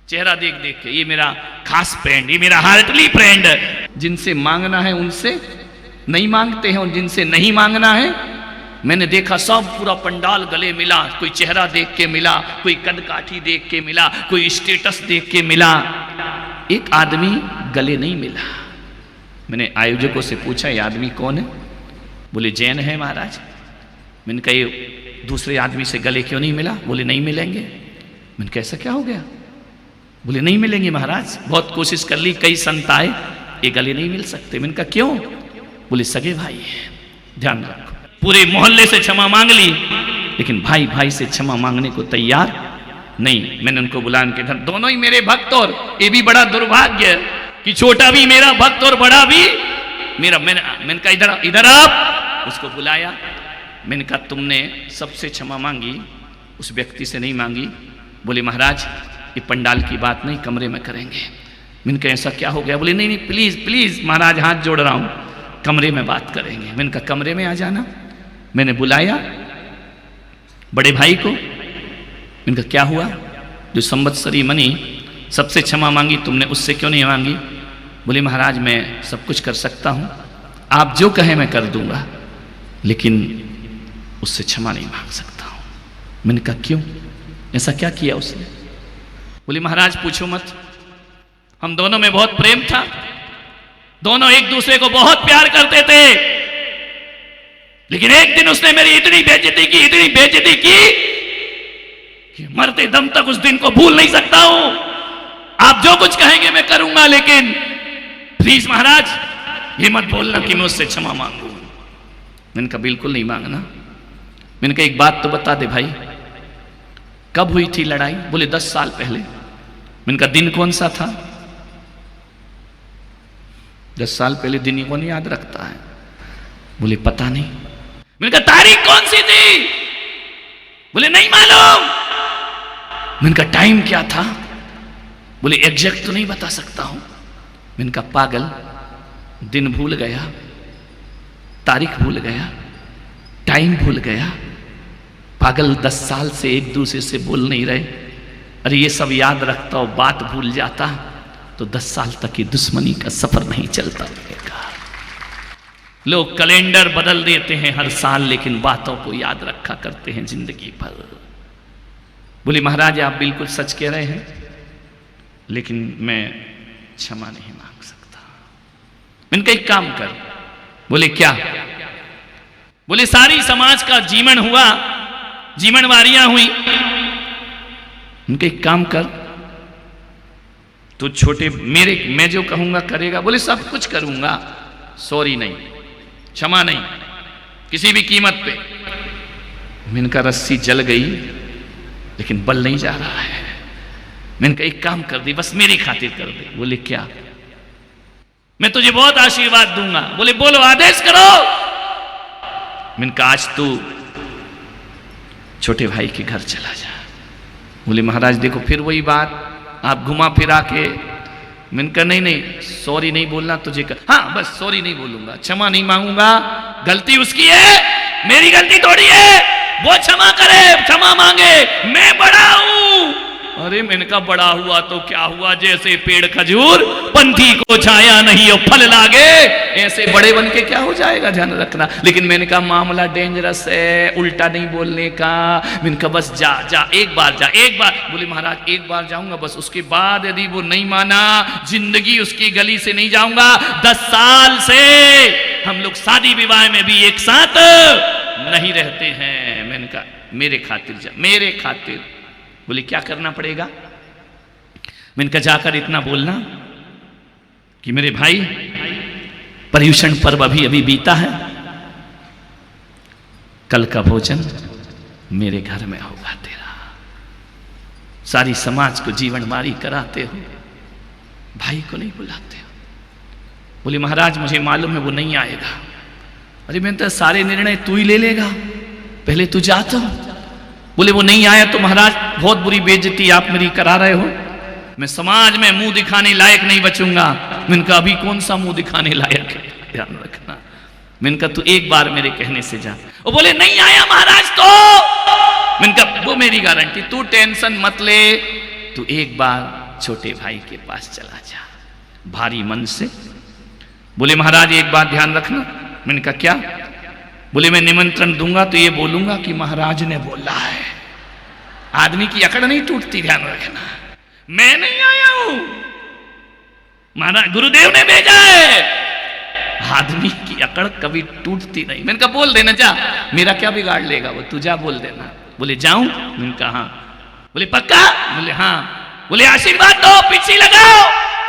चेहरा देख देख के, ये मेरा खास फ्रेंड, ये मेरा हार्टली फ्रेंड। जिनसे मांगना है उनसे नहीं मांगते हैं, और जिनसे नहीं मांगना है, मैंने देखा सब पूरा पंडाल गले मिला, कोई चेहरा देख के मिला, कोई कद काठी देख के मिला, कोई स्टेटस देख के मिला, एक आदमी गले नहीं मिला। मैंने आयोजकों से पूछा ये आदमी कौन है? बोले जैन है महाराज। मैंने कहा ये दूसरे आदमी से गले क्यों नहीं मिला? बोले नहीं मिलेंगे। मैंने कहा ऐसा क्या हो गया? बोले नहीं मिलेंगे महाराज, बहुत कोशिश कर ली, कई संत आए, ये गले नहीं मिल सकते। मैंने कहा क्यों? बोले सगे भाई है, ध्यान रखो। पूरे मोहल्ले से क्षमा मांग ली, लेकिन भाई भाई से क्षमा मांगने को तैयार नहीं। मैंने उनको बुला के इधर, दोनों ही मेरे भक्त, और ये भी बड़ा दुर्भाग्य कि छोटा भी मेरा भक्त और बड़ा भी मेरा। मैंने कहा इधर इधर आप, उसको बुलाया। मैंने कहा तुमने सबसे क्षमा मांगी, उस व्यक्ति से नहीं मांगी। बोले महाराज ये पंडाल की बात नहीं, कमरे में करेंगे। मैंने कहा ऐसा क्या हो गया? बोले नहीं नहीं प्लीज प्लीज महाराज हाथ जोड़ रहा हूं, कमरे में बात करेंगे। मैंने कहा कमरे में आ जाना। मैंने बुलाया बड़े भाई को। मैंने कहा क्या हुआ? जो संवत्सरी मणि सबसे क्षमा मांगी तुमने, उससे क्यों नहीं मांगी? बोले महाराज मैं सब कुछ कर सकता हूं, आप जो कहें मैं कर दूंगा, लेकिन उससे क्षमा नहीं मांग सकता हूं। मैंने कहा क्यों, ऐसा क्या किया उसने? बोले महाराज पूछो मत, हम दोनों में बहुत प्रेम था, दोनों एक दूसरे को बहुत प्यार करते थे, लेकिन एक दिन उसने मेरी इतनी बेइज्जती की, इतनी बेइज्जती की कि मरते दम तक उस दिन को भूल नहीं सकता हूं। आप जो कुछ कहेंगे मैं करूंगा, लेकिन प्लीज महाराज ये मत बोलना कि मैं उससे क्षमा मांगू। मैंने कहा बिल्कुल नहीं मांगना। मैंने कहा एक बात तो बता दे भाई, कब हुई थी लड़ाई? बोले 10 साल पहले। मैंने कहा दिन कौन सा था? 10 साल पहले दिन कौन याद रखता है? बोले पता नहीं। मैंने कहा तारीख कौन सी थी? बोले नहीं मालूम। मैंने कहा टाइम क्या था? बोले एग्जैक्ट तो नहीं बता सकता हूं। मैंने कहा पागल, दिन भूल गया, तारीख भूल गया, टाइम भूल गया, पागल 10 साल से एक दूसरे से बोल नहीं रहे। अरे ये सब याद रखता और बात भूल जाता तो 10 साल तक की दुश्मनी का सफर नहीं चलता। लोग कैलेंडर बदल देते हैं हर साल, लेकिन बातों को याद रखा करते हैं जिंदगी भर। बोले महाराज आप बिल्कुल सच कह रहे हैं, लेकिन मैं क्षमा नहीं मांग सकता। मैंने कहा एक काम कर। बोले क्या? बोले सारी समाज का जीवन हुआ, जीवनवारियां हुई, उनके एक काम कर, तो छोटे मेरे मैं जो कहूंगा करेगा? बोले सब कुछ करूंगा, सॉरी नहीं, क्षमा नहीं, किसी भी कीमत पे। मैंने कहा रस्सी जल गई, लेकिन बल नहीं जा रहा है। मैंने कहा एक काम कर दी, बस मेरी खातिर कर दे। बोले क्या? मैं तुझे बहुत आशीर्वाद दूंगा। बोले बोलो आदेश करो। मैंने कहा आज तू छोटे भाई के घर चला जा। बोले महाराज देखो फिर वही बात, आप घुमा फिरा के। मैंने कहा नहीं नहीं सॉरी नहीं बोलना तुझे कर। हाँ बस सॉरी नहीं बोलूंगा, क्षमा नहीं मांगूंगा, गलती उसकी है, मेरी गलती थोड़ी है। वो क्षमा करे, क्षमा मांगे, मैं बड़ा हूं। अरे मैंने कहा बड़ा हुआ तो क्या हुआ, जैसे पेड़ खजूर पंथी को छाया नहीं और फल लागे, ऐसे बड़े बन के क्या हो जाएगा, ध्यान रखना। लेकिन मैंने कहा मामला डेंजरस है, उल्टा नहीं बोलने का। मैंने कहा बस जा जा, एक बार जा, एक बार। बोले महाराज एक बार जाऊंगा बस, उसके बाद यदि वो नहीं माना जिंदगी उसकी गली से नहीं जाऊंगा। 10 साल से हम लोग शादी विवाह में भी एक साथ नहीं रहते हैं। मैंने कहा मेरे खातिर जा, मेरे खातिर। बोले क्या करना पड़ेगा? मैंने कहा जाकर इतना बोलना कि मेरे भाई पर्युषण पर्व अभी अभी बीता है, कल का भोजन मेरे घर में होगा तेरा। सारी समाज को जीवन मारी कराते हो, भाई को नहीं बुलाते हो। बोले महाराज मुझे मालूम है वो नहीं आएगा। अरे मैंने तो सारे निर्णय तू ही ले लेगा, पहले तू जा तो। बोले वो नहीं आया तो महाराज बहुत बुरी बेइज्जती आप मेरी करा रहे हो, मैं समाज में मुंह दिखाने लायक नहीं बचूंगा। मैंने कहा अभी कौन सा मुंह दिखाने लायक है, ध्यान रखना। मैंने कहा तू एक बार मेरे कहने से जा। वो बोले नहीं आया महाराज तो। मैंने कहा वो मेरी गारंटी, तू टेंशन मत ले, तू एक बार छोटे भाई के पास चला जा, भारी मन से। बोले महाराज एक बात ध्यान रखना। मैंने कहा क्या? बोले मैं निमंत्रण दूंगा तो ये बोलूंगा कि महाराज ने बोला है। आदमी की अकड़ नहीं टूटती, ध्यान रखना। मैं नहीं आया हूं, महाराज गुरुदेव ने भेजा है। आदमी की अकड़ कभी टूटती नहीं। मैंने कहा बोल देना जा, मेरा क्या बिगाड़ लेगा वो, तू जा बोल देना। बोले जाऊं? मैंने कहा हाँ। बोले पक्का? बोले हाँ। बोले आशीर्वाद दो, पिच्ची लगाओ।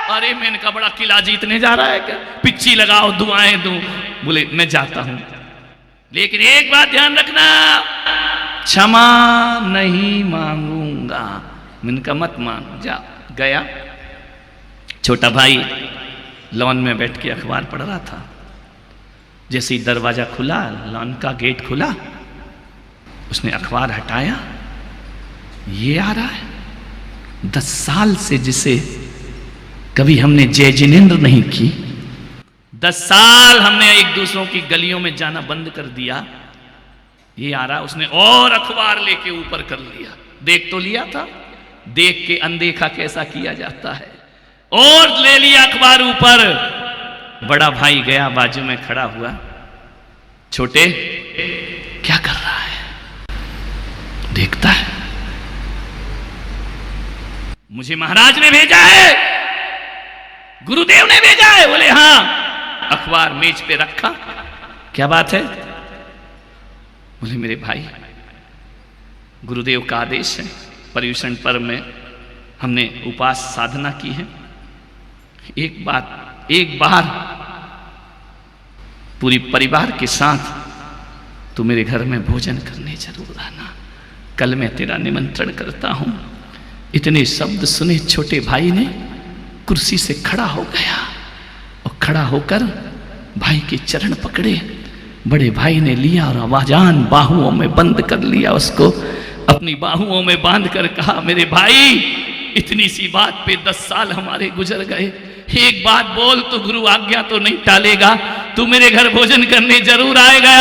अरे मैंने कहा बड़ा किला जीतने जा रहा है क्या, पिच्ची लगाओ दुआएं दूं। बोले मैं जाता हूं, लेकिन एक बात ध्यान रखना, क्षमा नहीं मांगूंगा। मैंने कहा मत मांग, जा। गया। छोटा भाई लॉन में बैठ के अखबार पढ़ रहा था। जैसे ही दरवाजा खुला, लॉन का गेट खुला, उसने अखबार हटाया। ये आ रहा है 10 साल से जिसे कभी हमने जय जिनेंद्र नहीं की, 10 साल हमने एक दूसरों की गलियों में जाना बंद कर दिया। ये आ रहा, उसने और अखबार लेके ऊपर कर लिया। देख तो लिया था, देख के अनदेखा कैसा किया जाता है, और ले लिया अखबार ऊपर। बड़ा भाई गया, बाजू में खड़ा हुआ। छोटे क्या कर रहा है? देखता है, मुझे महाराज ने भेजा है, गुरुदेव ने भेजा है। बोले हाँ। अखबार मेज पे रखा। क्या बात है? बोले मेरे भाई, गुरुदेव का आदेश है, पर्युषण पर्व में हमने उपास साधना की है। एक बार पूरी परिवार के साथ तू मेरे घर में भोजन करने जरूर आना। कल मैं तेरा निमंत्रण करता हूं। इतने शब्द सुने छोटे भाई ने कुर्सी से खड़ा हो गया, और खड़ा होकर भाई के चरण पकड़े। बड़े भाई ने लिया और आवाजान बाहुओं में बंद कर लिया उसको। अपनी बाहुओं में बांध कर कहा, मेरे भाई इतनी सी बात पे 10 साल हमारे गुजर गए। एक बात बोल तो गुरु आज्ञा तो नहीं टालेगा, तू मेरे घर भोजन करने जरूर आएगा।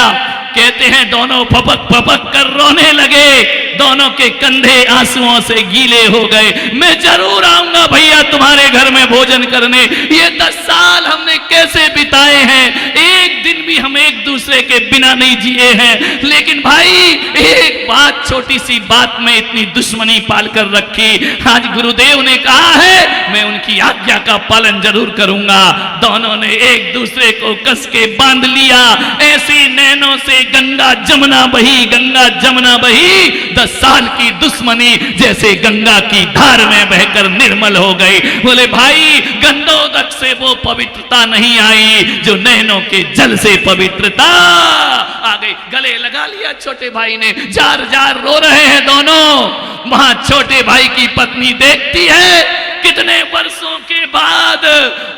कहते हैं दोनों फपक फपक कर रोने लगे, दोनों के कंधे आंसुओं से गीले हो गए। मैं जरूर आऊंगा भैया तुम्हारे घर में भोजन करने। ये 10 साल हमने कैसे बिताए हैं, एक दिन भी हम एक दूसरे के बिना नहीं जिए हैं। लेकिन भाई एक बात, छोटी सी बात में इतनी दुश्मनी पाल कर रखी। आज गुरुदेव ने कहा है, मैं उनकी आज्ञा का पालन जरूर करूंगा। दोनों ने एक दूसरे को कस के बांध लिया। ऐसी नैनों से गंगा जमुना बही, गंगा जमुना बही। 10 साल की दुश्मनी जैसे गंगा की धार में बहकर निर्मल हो गई। बोले भाई गंधोदक से वो पवित्रता नहीं आई जो नैनों के जल से पवित्रता आ गई। गले लगा लिया छोटे भाई ने, जार जार रो रहे हैं दोनों। वहां छोटे भाई की पत्नी देखती है, कितने वर्षों के बाद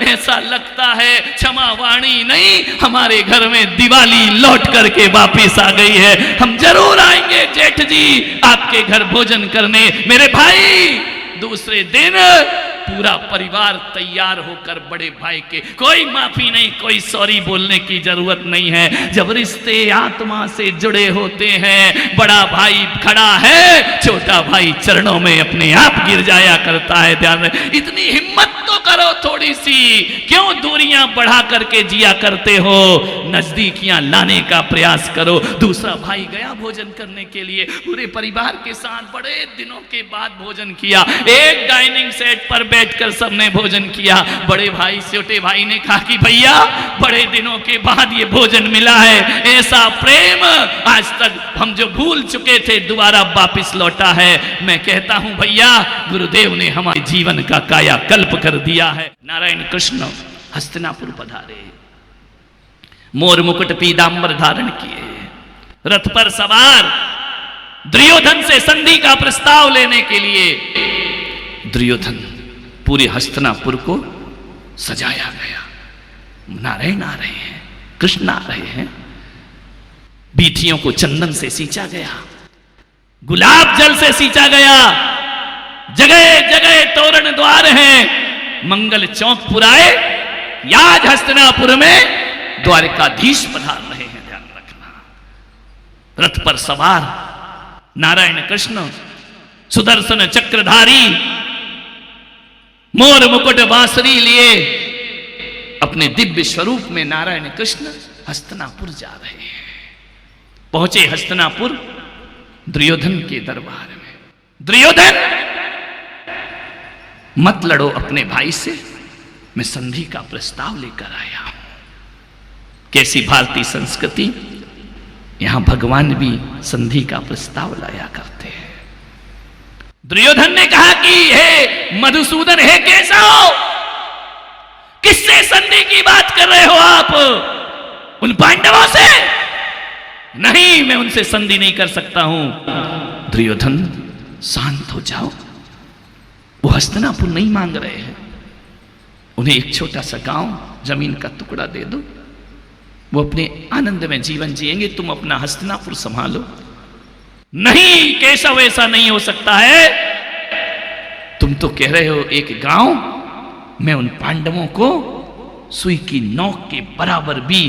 ऐसा लगता है क्षमा वाणी नहीं, हमारे घर में दिवाली लौट करके वापिस आ गई है। हम जरूर आएंगे जेठ जी आपके घर भोजन करने। मेरे भाई दूसरे दिन पूरा परिवार तैयार होकर बड़े भाई के, कोई माफी नहीं, कोई सॉरी बोलने की जरूरत नहीं है। जब रिश्ते आत्मा से जुड़े होते हैं, बड़ा भाई खड़ा है, छोटा भाई चरणों में अपने आप गिर जाया करता है। ध्यान रहे, इतनी हिम्मत तो करो थोड़ी सी, क्यों दूरियां बढ़ा करके जिया करते हो, नजदीकियां लाने का प्रयास करो। दूसरा भाई गया भोजन करने के लिए, पूरे परिवार के साथ बड़े दिनों के बाद भोजन किया। एक डाइनिंग सेट पर बैठकर सबने भोजन किया। बड़े भाई छोटे भाई ने कहा कि भैया बड़े दिनों के बाद ये भोजन मिला है, ऐसा प्रेम आज तक हम जो भूल चुके थे दोबारा वापिस लौटा है। मैं कहता हूं भैया गुरुदेव ने हमारे जीवन का कायाकल्प कर दिया है। नारायण कृष्ण हस्तिनापुर पधारे, मोर मुकुट पीतांबर धारण किए, रथ पर सवार दुर्योधन से संधि का प्रस्ताव लेने के लिए। दुर्योधन पूरे हस्तिनापुर को सजाया गया। नारायण आ रहे हैं, कृष्ण आ रहे हैं। बीथियों को चंदन से सींचा गया, गुलाब जल से सींचा गया, जगह जगह तोरण द्वार हैं, मंगल चौक पुराए। आज हस्तिनापुर में द्वारिकाधीश पधार रहे हैं, ध्यान रखना। रथ पर सवार नारायण कृष्ण, सुदर्शन चक्रधारी, मोर मुकुट बांसुरी लिए अपने दिव्य स्वरूप में नारायण कृष्ण हस्तिनापुर जा रहे हैं। पहुंचे हस्तिनापुर दुर्योधन के दरबार में। दुर्योधन, मत लड़ो अपने भाई से, मैं संधि का प्रस्ताव लेकर आया हूं। कैसी भारतीय संस्कृति, यहां भगवान भी संधि का प्रस्ताव लाया करते हैं। दुर्योधन ने कहा कि हे मधुसूदन, हे केशव, किससे संधि की बात कर रहे हो आप? उन पांडवों से? नहीं, मैं उनसे संधि नहीं कर सकता हूं। दुर्योधन, शांत हो जाओ। वो हस्तिनापुर नहीं मांग रहे हैं, उन्हें एक छोटा सा गांव, जमीन का टुकड़ा दे दो, वो अपने आनंद में जीवन जिएंगे, तुम अपना हस्तिनापुर संभालो। नहीं केशव, ऐसा नहीं हो सकता है। तुम तो कह रहे हो एक गांव, मैं उन पांडवों को सुई की नोक के बराबर भी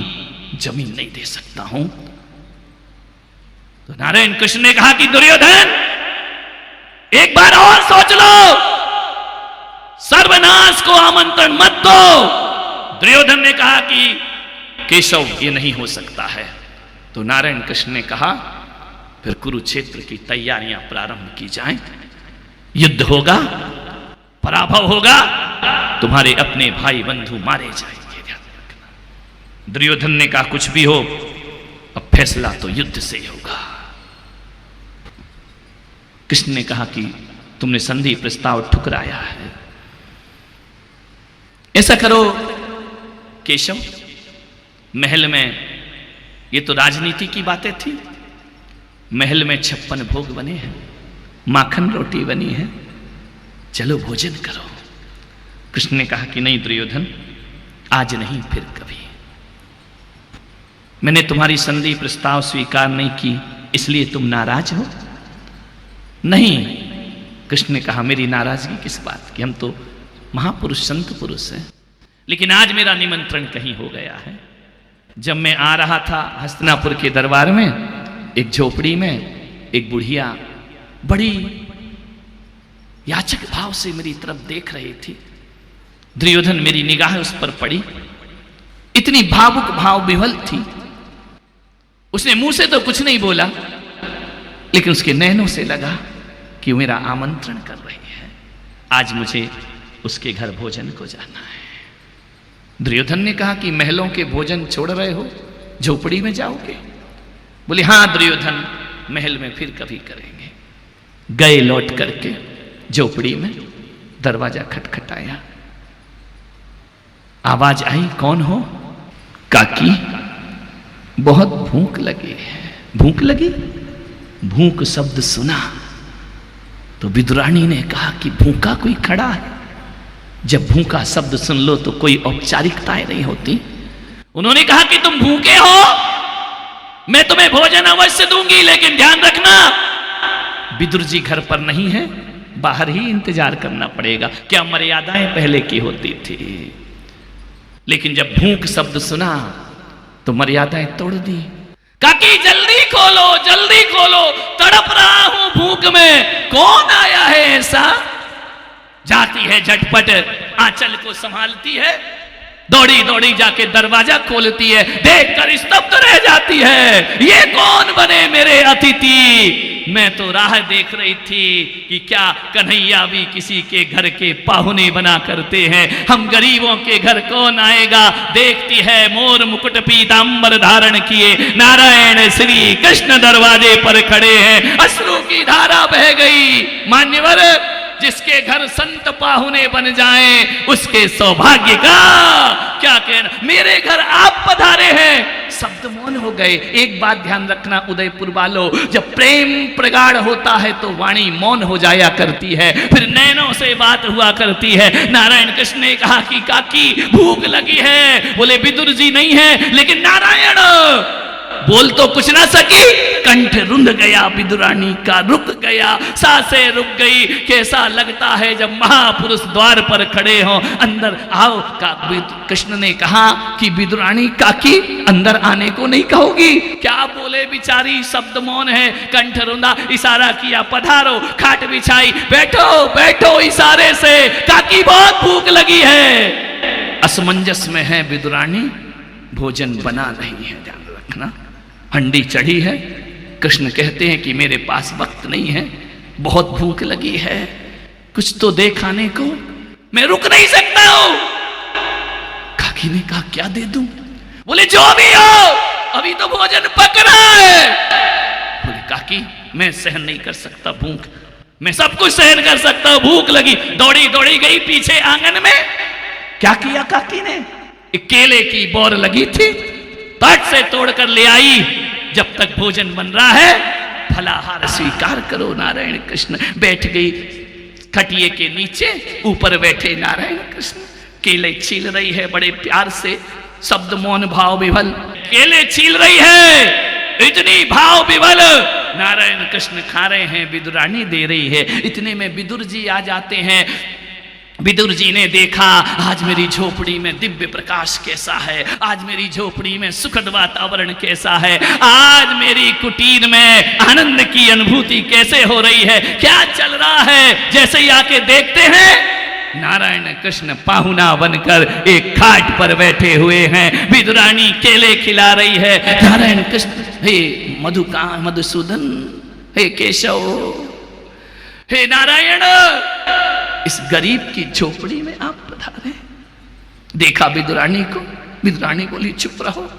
जमीन नहीं दे सकता हूं। तो नारायण कृष्ण ने कहा कि दुर्योधन, एक बार और सोच लो, सर्वनाश को आमंत्रण मत दो। दुर्योधन ने कहा कि केशव, ये नहीं हो सकता है। तो नारायण कृष्ण ने कहा, फिर कुरुक्षेत्र की तैयारियां प्रारंभ की जाएं, युद्ध होगा, पराभव होगा, तुम्हारे अपने भाई बंधु मारे जाएंगे, ध्यान रखना। दुर्योधन ने कहा, कुछ भी हो, अब फैसला तो युद्ध से ही होगा। कृष्ण ने कहा कि तुमने संधि प्रस्ताव ठुकराया है, ऐसा करो केशव, महल में, ये तो राजनीति की बातें थी, महल में 56 भोग बने हैं, माखन रोटी बनी है, चलो भोजन करो। कृष्ण ने कहा कि नहीं दुर्योधन, आज नहीं फिर कभी। मैंने तुम्हारी संधि प्रस्ताव स्वीकार नहीं की, इसलिए तुम नाराज हो? नहीं। कृष्ण ने कहा, मेरी नाराजगी किस बात की, हम तो महापुरुष संत पुरुष हैं, लेकिन आज मेरा निमंत्रण कहीं हो गया है। जब मैं आ रहा था हस्तिनापुर के दरबार में, एक झोपड़ी में एक बुढ़िया बड़ी याचक भाव से मेरी तरफ देख रही थी। दुर्योधन, मेरी निगाह उस पर पड़ी, इतनी भावुक भाव विह्वल थी। उसने मुंह से तो कुछ नहीं बोला, लेकिन उसके नैनों से लगा कि मेरा आमंत्रण कर रही है, आज मुझे उसके घर भोजन को जाना है। दुर्योधन ने कहा कि महलों के भोजन छोड़ रहे हो, झोपड़ी में जाओगे? बोले, हां दुर्योधन, महल में फिर कभी करेंगे। गए लौट करके झोपड़ी में, दरवाजा खटखटाया, आवाज आई, कौन हो? काकी, बहुत भूख लगी है। भूख लगी? भूख शब्द सुना तो विदुरानी ने कहा कि भूखा कोई खड़ा है? जब भूखा शब्द सुन लो तो कोई औपचारिकताएं नहीं होती। उन्होंने कहा कि तुम भूखे हो, मैं तुम्हें भोजन अवश्य दूंगी, लेकिन ध्यान रखना विदुर जी घर पर नहीं है, बाहर ही इंतजार करना पड़ेगा। क्या मर्यादाएं पहले की होती थी, लेकिन जब भूख शब्द सुना तो मर्यादाएं तोड़ दी। काकी जल्दी खोलो, जल्दी खोलो, तड़प रहा हूं भूख में, कौन आया है ऐसा? जाती है झटपट, आंचल को संभालती है, दौड़ी दौड़ी जाके दरवाजा खोलती है, देखकर स्तब्ध रह जाती है, ये कौन बने मेरे अतिथि? मैं तो राह देख रही थी कि क्या कन्हैया भी किसी के घर के पाहुने बना करते हैं, हम गरीबों के घर कौन आएगा? देखती है मोर मुकुट पीतांबर धारण किए नारायण श्री कृष्ण दरवाजे पर खड़े हैं, अश्रु की धारा बह गई। मान्यवर, जिसके घर संत पाहुने बन जाएं, उसके सौभाग्य का क्या कहना। मेरे घर आप पधारे हैं, शब्द मौन हो गए। एक बात ध्यान रखना उदयपुर वालों, जब प्रेम प्रगाढ़ होता है तो वाणी मौन हो जाया करती है, फिर नैनों से बात हुआ करती है। नारायण कृष्ण ने कहा कि काकी भूख लगी है। बोले विदुर जी नहीं है, लेकिन नारायण बोल तो कुछ ना सकी, कंठ रुंध गया विदुरानी का, रुक गया, सांसें रुक गई। कैसा लगता है जब महापुरुष द्वार पर खड़े हों, अंदर आओ का कृष्ण ने कहा कि विदुरानी काकी अंदर आने को नहीं कहोगी? क्या बोले बिचारी, शब्द मौन है, कंठ रुंधा, इशारा किया पधारो, खाट बिछाई, बैठो बैठो इशारे से, काकी बहुत भूख लगी है। असमंजस में है विदुरानी, भोजन बना नहीं है, ध्यान रखना। हंडी चढ़ी है, कृष्ण कहते हैं कि मेरे पास वक्त नहीं है, बहुत भूख लगी है, कुछ तो दे खाने को, मैं रुक नहीं सकता हूं। काकी ने कहा क्या दे दूं? बोले जो भी हो, अभी तो भोजन पक रहा है। बोले काकी मैं सहन नहीं कर सकता भूख, मैं सब कुछ सहन कर सकता हूं, भूख लगी। दौड़ी दौड़ी गई पीछे आंगन में, क्या किया काकी ने? एक केले की बोर लगी थी, तट से तोड़कर ले आई। जब तक भोजन बन रहा है फलाहार स्वीकार करो। नारायण कृष्ण बैठ गई खटिए के नीचे, ऊपर बैठे नारायण कृष्ण, केले छील रही है बड़े प्यार से, शब्द मौन भाव विभल, केले छील रही है, इतनी भाव विभल नारायण कृष्ण खा रहे हैं, विदुरानी दे रही है। इतने में विदुर जी आ जाते हैं। विदुर जी ने देखा आज मेरी झोपड़ी में दिव्य प्रकाश कैसा है, आज मेरी झोपड़ी में सुखद वातावरण कैसा है, आज मेरी कुटीर में आनंद की अनुभूति कैसे हो रही है, क्या चल रहा है। जैसे ही आके देखते हैं नारायण कृष्ण पाहुना बनकर एक खाट पर बैठे हुए हैं, विदुरानी केले खिला रही है। नारायण कृष्ण, हे मधुसूदन, हे केशव, हे नारायण, इस गरीब की झोपड़ी में आप पधारे। देखा विदुरानी को, विदुरानी बोली चुप रहो,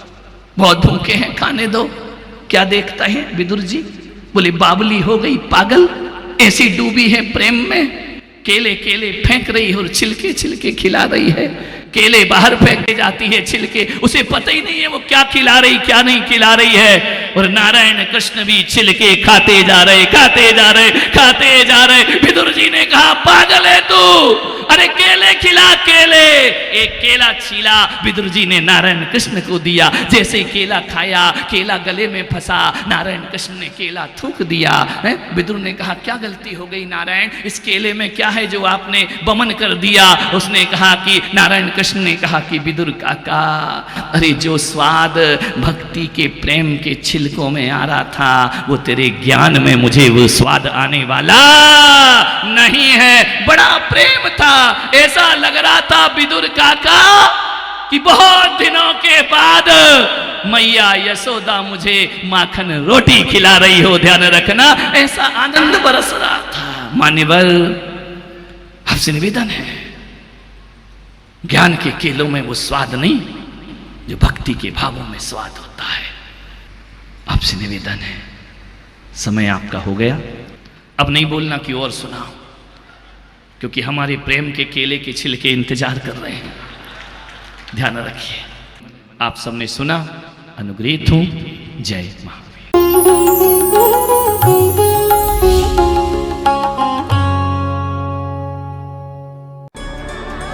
बहुत भूखे हैं, खाने दो। क्या देखता है विदुर जी? बोले बावली हो गई पागल, ऐसी डूबी है प्रेम में, केले केले फेंक रही है और छिलके छिलके खिला रही है। केले बाहर फेंके जाती है छिलके, उसे पता ही नहीं है वो क्या खिला रही क्या नहीं खिला रही है। और नारायण कृष्ण भी छिलके खाते जा रहे, खाते जा रहे, खाते जा रहे। विदुर जी ने कहा पागल है तू, अरे केले खिला, केले। एक केला छीला, विदुर जी ने नारायण कृष्ण को दिया। जैसे ही केला खाया, केला गले में फंसा, नारायण कृष्ण ने केला थूक दिया। विदुर ने कहा क्या गलती हो गई नारायण, इस केले में क्या है जो आपने बमन कर दिया? उसने कहा कि नारायण कृष्ण ने कहा कि विदुर काका, अरे जो स्वाद भक्ति के प्रेम के छिलकों में आ रहा था, वो तेरे ज्ञान में मुझे वो स्वाद आने वाला नहीं है। बड़ा प्रेम था, ऐसा लग रहा था विदुर काका कि बहुत दिनों के बाद मैया यशोदा मुझे माखन रोटी खिला रही हो, ध्यान रखना, ऐसा आनंद बरस रहा था। मान्यवर, आपसे निवेदन है, ज्ञान के केलों में वो स्वाद नहीं जो भक्ति के भावों में स्वाद होता है। आपसे निवेदन है, समय आपका हो गया, अब नहीं बोलना कि और सुनाओ, क्योंकि हमारे प्रेम के केले के छिलके इंतजार कर रहे हैं। ध्यान रखिए, आप सबने सुना, अनुग्रहित हूं। जय महावीर।